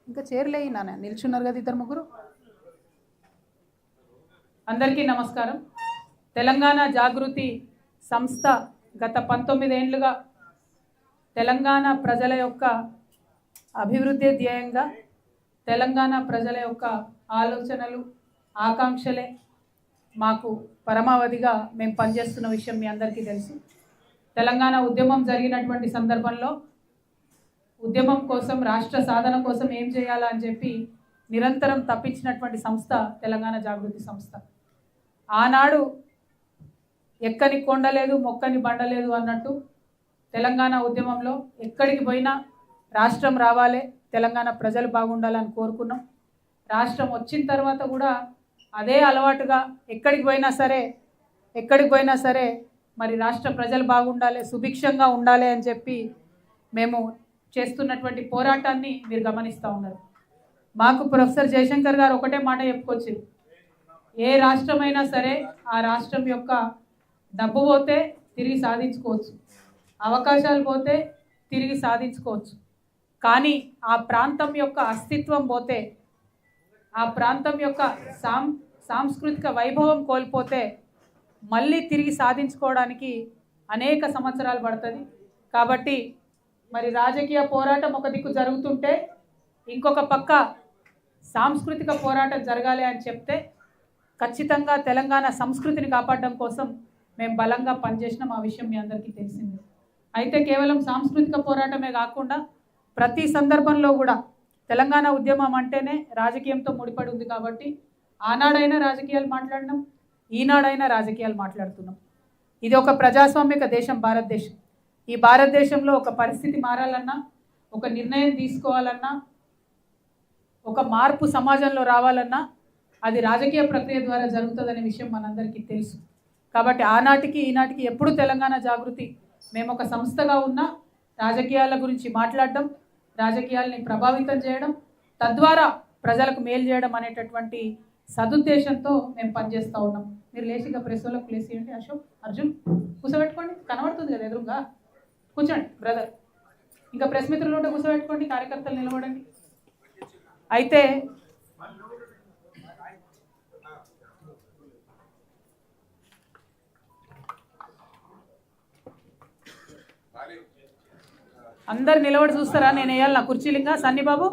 ఇంకా చేరలేయి నాన్న నిల్చున్నారు కదా ఇద్దరు ముగ్గురు. అందరికీ నమస్కారం. తెలంగాణ జాగృతి సంస్థ గత 19 ఏళ్లుగా తెలంగాణ ప్రజల యొక్క అభివృద్ధి ధ్యేయంగా తెలంగాణ ప్రజల యొక్క ఆలోచనలు ఆకాంక్షలే మాకు పరమావధిగా మేము పనిచేస్తున్న విషయం మీ అందరికీ తెలుసు. తెలంగాణ ఉద్యమం జరిగినటువంటి సందర్భంలో ఉద్యమం కోసం రాష్ట్ర సాధన కోసం ఏం చేయాలా అని చెప్పి నిరంతరం తప్పించినటువంటి సంస్థ తెలంగాణ జాగృతి సంస్థ. ఆనాడు ఎక్కని కొండలేదు మొక్కని బండలేదు అన్నట్టు తెలంగాణ ఉద్యమంలో ఎక్కడికి పోయినా రాష్ట్రం రావాలి, తెలంగాణ ప్రజలు బాగుండాలని కోరుకున్నాం. రాష్ట్రం వచ్చిన తర్వాత కూడా అదే అలవాటుగా ఎక్కడికి పోయినా సరే మరి రాష్ట్ర ప్రజలు బాగుండాలి, సుభిక్షంగా ఉండాలి అని చెప్పి మేము చేస్తున్నటువంటి పోరాటాన్ని మీరు గమనిస్తూ ఉన్నారు. మాకు ప్రొఫెసర్ జయశంకర్ గారు ఒకటే మాట చెప్పుకొచ్చారు, ఏ రాష్ట్రమైనా సరే ఆ రాష్ట్రం యొక్క డబ్బు పోతే తిరిగి సాధించుకోవచ్చు, అవకాశాలు పోతే తిరిగి సాధించుకోవచ్చు, కానీ ఆ ప్రాంతం యొక్క అస్తిత్వం పోతే, ఆ ప్రాంతం యొక్క సాంస్కృతిక వైభవం కోల్పోతే మళ్ళీ తిరిగి సాధించుకోవడానికి అనేక సంవత్సరాలు పడుతుంది. కాబట్టి మరి రాజకీయ పోరాటం ఒక దిక్కు జరుగుతుంటే ఇంకొక పక్క సాంస్కృతిక పోరాటం జరగాలి అని చెప్తే ఖచ్చితంగా తెలంగాణ సంస్కృతిని కాపాడడం కోసం మేము బలంగా పనిచేసినాం. ఆ విషయం మీ అందరికీ తెలిసిందే. అయితే కేవలం సాంస్కృతిక పోరాటమే కాకుండా ప్రతి సందర్భంలో కూడా తెలంగాణ ఉద్యమం అంటేనే రాజకీయంతో ముడిపడి ఉంది. కాబట్టి ఆనాడైనా రాజకీయాలు మాట్లాడినాం, ఈనాడైనా రాజకీయాలు మాట్లాడుతున్నాం. ఇది ఒక ప్రజాస్వామిక దేశం భారతదేశం. ఈ భారతదేశంలో ఒక పరిస్థితి మారాలన్నా, ఒక నిర్ణయం తీసుకోవాలన్నా, ఒక మార్పు సమాజంలో రావాలన్నా అది రాజకీయ ప్రక్రియ ద్వారా జరుగుతుందనే విషయం మనందరికీ తెలుసు. కాబట్టి ఆనాటికి ఈనాటికి ఎప్పుడు తెలంగాణ జాగృతి మేము ఒక సంస్థగా ఉన్న రాజకీయాల గురించి మాట్లాడడం, రాజకీయాల్ని ప్రభావితం చేయడం, తద్వారా ప్రజలకు మేలు చేయడం అనేటటువంటి సదుద్దేశంతో మేము పనిచేస్తూ ఉన్నాం. మీరు లేచిగా ప్రెస్ వాళ్ళకు ప్లేస్ చేయండి. అశోక్, అర్జున్ కూర్చోబెట్టుకోండి, కనబడుతుంది కదా ఎదురుగా, కూర్చోండి బ్రదర్. ఇంకా ప్రెస్ మిత్రులు ఉంటే కూర్చోబెట్టుకోండి, కార్యకర్తలు నిలబడండి. అయితే అందరు నిలబడి చూస్తారా? నేను వేయాలి నా కుర్చీలింగా. సన్నీ బాబు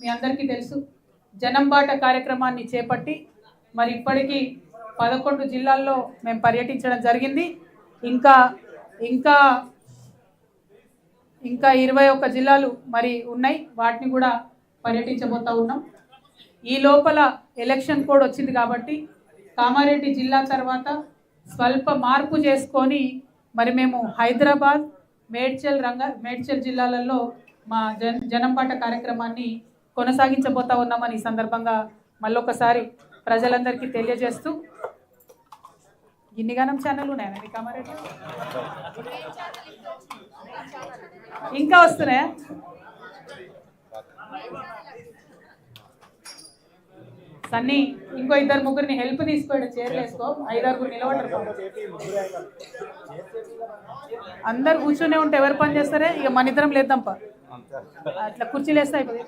మీ అందరికీ తెలుసు, జనంబాట కార్యక్రమాన్ని చేపట్టి మరి ఇప్పటికీ 11 జిల్లాల్లో మేము పర్యటించడం జరిగింది. ఇంకా ఇంకా ఇంకా 21 జిల్లాలు మరి ఉన్నాయి, వాటిని కూడా పర్యటించబోతూ ఉన్నాం. ఈ లోపల ఎలక్షన్ కోడ్ వచ్చింది కాబట్టి కామారెడ్డి జిల్లా తర్వాత స్వల్ప మార్పు చేసుకొని మరి మేము హైదరాబాద్, మేడ్చల్ జిల్లాలలో మా జనంబాట కార్యక్రమాన్ని కొనసాగించబోతా ఉన్నామని ఈ సందర్భంగా మళ్ళొకసారి ప్రజలందరికీ తెలియజేస్తూ, గిన్నిగానం ఛానల్ ఉన్నాయని కామారెడ్డి ఇంకా వస్తున్నాయా? సన్నీ ఇంకో 2-3 హెల్ప్ తీసుకోండి, చైర్లు వేసుకో. 5-6 నిలబడరు, అందరు కూర్చొనే ఉంటే ఎవరు పని చేస్తారే? ఇక మన ఇద్దరం లేద్దాంపా, అట్లా కుర్చీలు వేస్తే అయిపోయి.